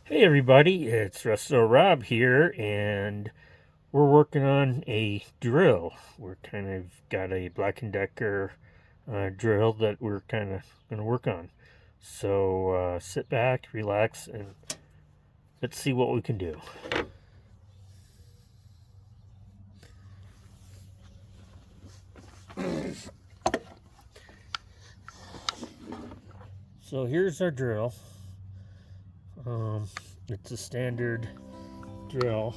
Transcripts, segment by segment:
Hey everybody, it's Resto-Rob here, and we're working on a drill. We're kind of got a Black& Decker drill that we're kind of going to work on. So sit back, relax, and let's see what we can do. So here's our drill. It's a standard drill.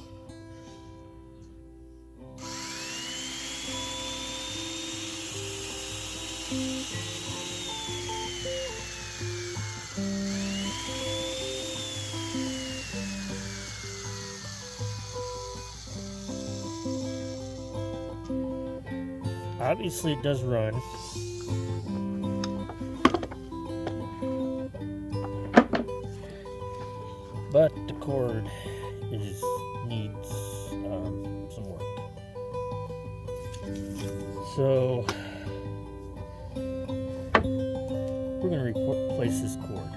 Obviously it does run. But the cord needs some work. So we're going to replace this cord.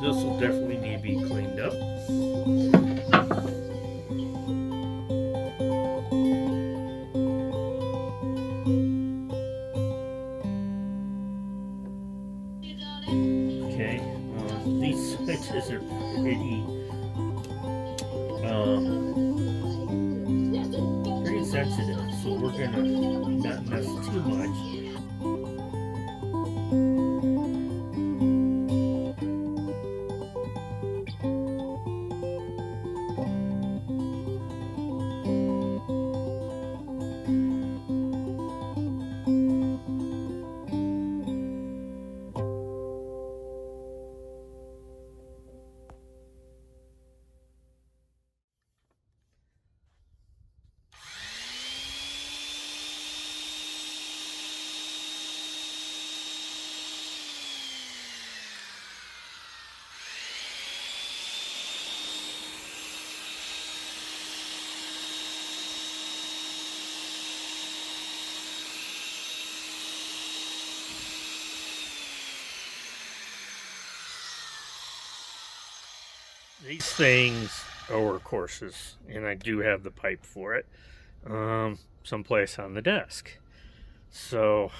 This will definitely need to be cleaned up. Okay, these switches are pretty sensitive, so we're gonna not mess too much. These things are workhorses, and I do have the pipe for it someplace on the desk. So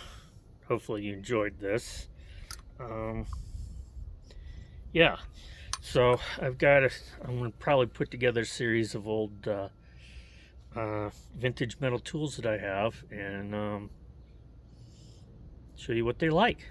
hopefully you enjoyed this. yeah. So I'm gonna probably put together a series of old vintage metal tools that I have and show you what they like.